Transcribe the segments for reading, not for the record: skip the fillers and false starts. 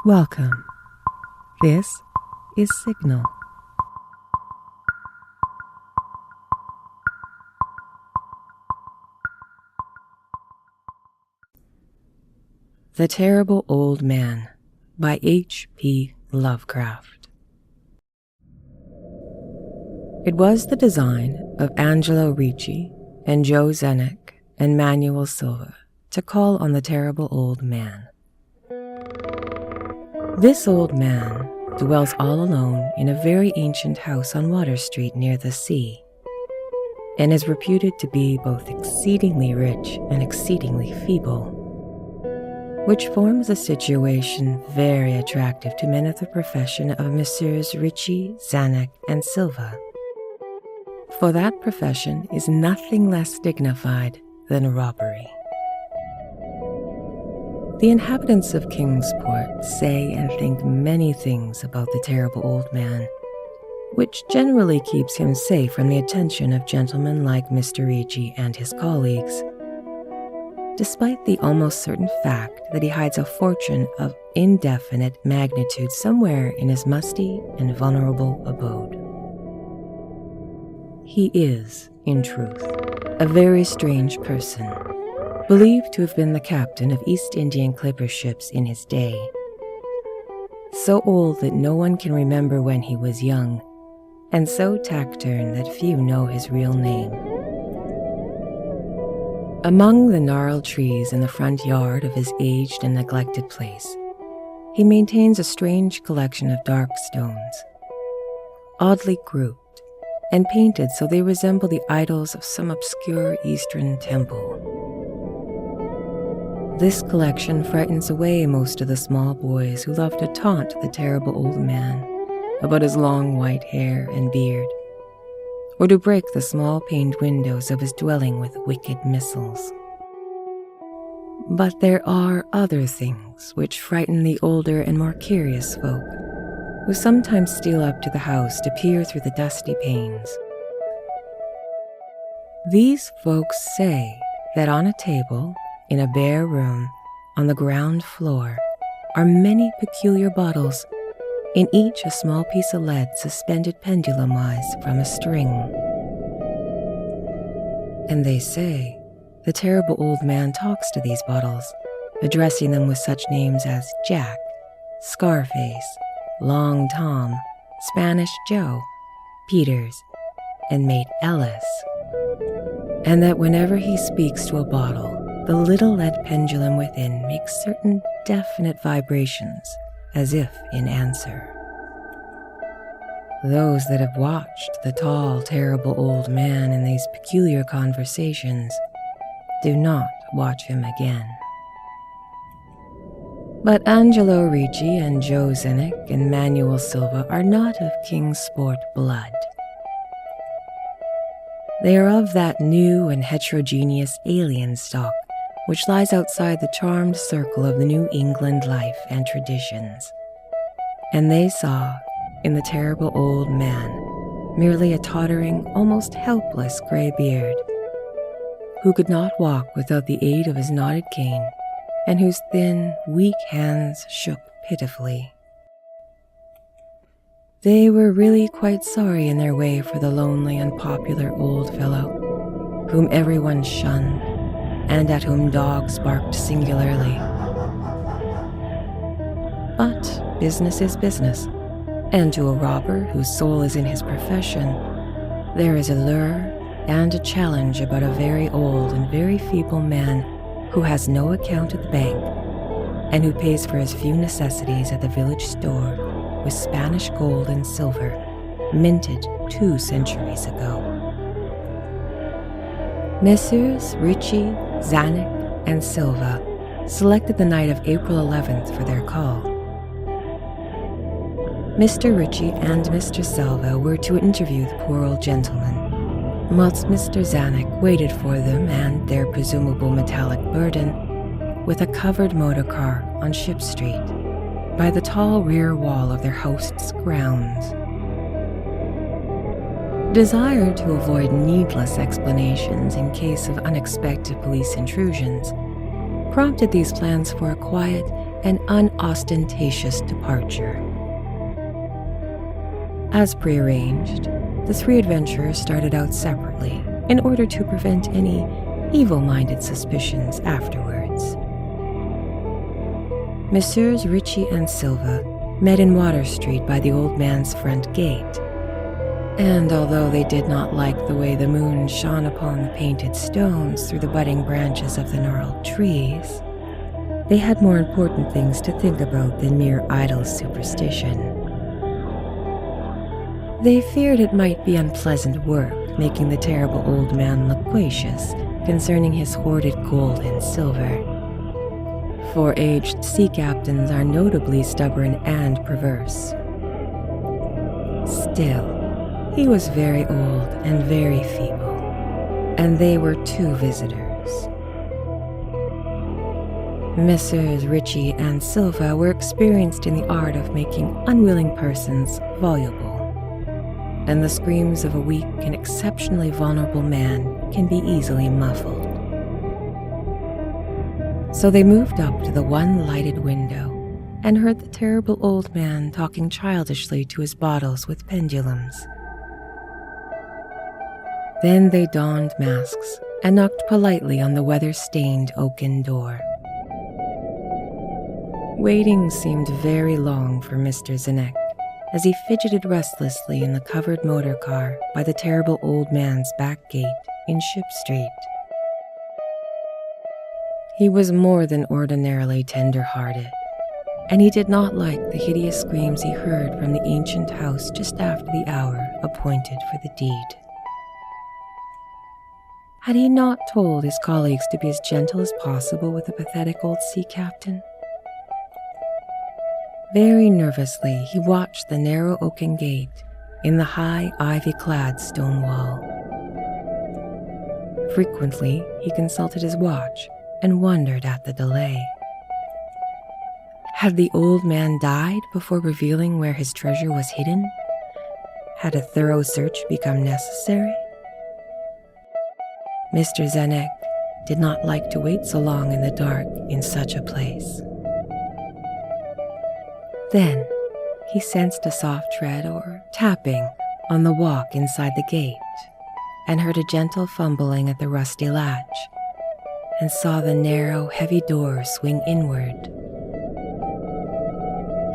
Welcome. This is Signal. The Terrible Old Man by H.P. Lovecraft. It was the design of Angelo Ricci and Joe Zenick and Manuel Silva to call on the terrible old man. This old man dwells all alone in a very ancient house on Water Street near the sea, and is reputed to be both exceedingly rich and exceedingly feeble, which forms a situation very attractive to men of the profession of Messrs. Ricci, Zenick, and Silva, for that profession is nothing less dignified than robbery. The inhabitants of Kingsport say and think many things about the terrible old man, which generally keeps him safe from the attention of gentlemen like Mr. Ricci and his colleagues, despite the almost certain fact that he hides a fortune of indefinite magnitude somewhere in his musty and vulnerable abode. He is, in truth, a very strange person, believed to have been the captain of East Indian clipper ships in his day, so old that no one can remember when he was young, and so taciturn that few know his real name. Among the gnarled trees in the front yard of his aged and neglected place, he maintains a strange collection of dark stones, oddly grouped and painted so they resemble the idols of some obscure Eastern temple. This collection frightens away most of the small boys who love to taunt the terrible old man about his long white hair and beard, or to break the small paned windows of his dwelling with wicked missiles. But there are other things which frighten the older and more curious folk, who sometimes steal up to the house to peer through the dusty panes. These folks say that on a table in a bare room on the ground floor are many peculiar bottles, in each a small piece of lead suspended pendulum-wise from a string. And they say the terrible old man talks to these bottles, addressing them with such names as Jack, Scarface, Long Tom, Spanish Joe, Peters, and Mate Ellis, and that whenever he speaks to a bottle, the little lead pendulum within makes certain definite vibrations, as if in answer. Those that have watched the tall, terrible old man in these peculiar conversations do not watch him again. But Angelo Ricci and Joe Zenick and Manuel Silva are not of Kingsport blood. They are of that new and heterogeneous alien stock which lies outside the charmed circle of the New England life and traditions, and they saw in the terrible old man merely a tottering, almost helpless gray beard, who could not walk without the aid of his knotted cane, and whose thin, weak hands shook pitifully. They were really quite sorry in their way for the lonely, unpopular old fellow, whom everyone shunned, and at whom dogs barked singularly. But business is business, and to a robber whose soul is in his profession, there is a lure and a challenge about a very old and very feeble man who has no account at the bank, and who pays for his few necessities at the village store with Spanish gold and silver, minted 2 centuries ago. Messrs. Ricci, Zenick, and Silva selected the night of April 11th for their call. Mr. Ricci and Mr. Silva were to interview the poor old gentleman, whilst Mr. Zenick waited for them and their presumable metallic burden with a covered motor car on Ship Street, by the tall rear wall of their host's grounds. Desire to avoid needless explanations in case of unexpected police intrusions prompted these plans for a quiet and unostentatious departure. As prearranged, the three adventurers started out separately in order to prevent any evil-minded suspicions afterwards. Messrs. Ritchie and Silva met in Water Street by the old man's front gate, and although they did not like the way the moon shone upon the painted stones through the budding branches of the gnarled trees, they had more important things to think about than mere idle superstition. They feared it might be unpleasant work making the terrible old man loquacious concerning his hoarded gold and silver, for aged sea captains are notably stubborn and perverse. Still, he was very old and very feeble, and they were two visitors. Messrs. Ritchie and Silva were experienced in the art of making unwilling persons voluble, and the screams of a weak and exceptionally vulnerable man can be easily muffled. So they moved up to the one lighted window and heard the terrible old man talking childishly to his bottles with pendulums. Then they donned masks and knocked politely on the weather-stained oaken door. Waiting seemed very long for Mr. Zenek, as he fidgeted restlessly in the covered motor car by the terrible old man's back gate in Ship Street. He was more than ordinarily tender-hearted, and he did not like the hideous screams he heard from the ancient house just after the hour appointed for the deed. Had he not told his colleagues to be as gentle as possible with the pathetic old sea captain? Very nervously, he watched the narrow oaken gate in the high, ivy-clad stone wall. Frequently, he consulted his watch and wondered at the delay. Had the old man died before revealing where his treasure was hidden? Had a thorough search become necessary? Mr. Zenek did not like to wait so long in the dark in such a place. Then he sensed a soft tread or tapping on the walk inside the gate, and heard a gentle fumbling at the rusty latch, and saw the narrow, heavy door swing inward.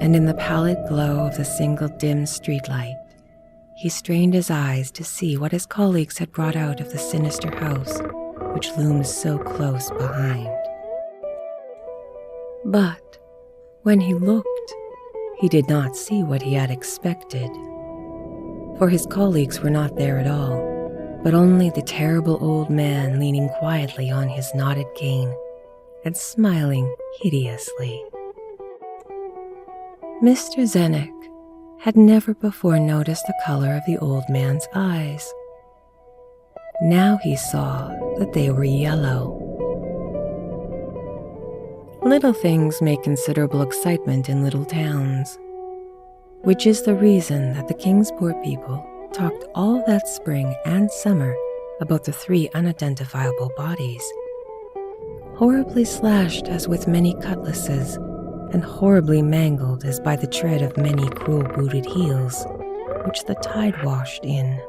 And in the pallid glow of the single dim streetlight, he strained his eyes to see what his colleagues had brought out of the sinister house which looms so close behind. But when he looked, he did not see what he had expected, for his colleagues were not there at all, but only the terrible old man leaning quietly on his knotted cane and smiling hideously. Mr. Zenek had never before noticed the color of the old man's eyes. Now he saw that they were yellow. Little things make considerable excitement in little towns, which is the reason that the king's poor people talked all that spring and summer about the three unidentifiable bodies, horribly slashed as with many cutlasses, and horribly mangled as by the tread of many cruel-booted heels, which the tide washed in.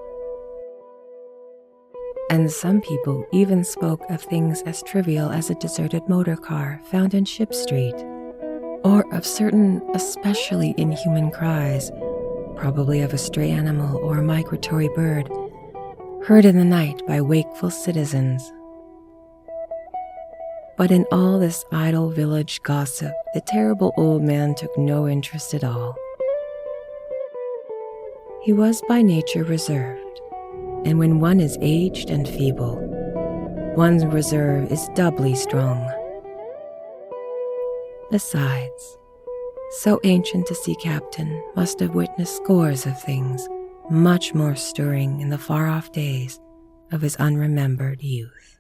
And some people even spoke of things as trivial as a deserted motor car found in Ship Street, or of certain especially inhuman cries, probably of a stray animal or a migratory bird, heard in the night by wakeful citizens. But in all this idle village gossip, the terrible old man took no interest at all. He was by nature reserved, and when one is aged and feeble, one's reserve is doubly strong. Besides, so ancient a sea captain must have witnessed scores of things much more stirring in the far-off days of his unremembered youth.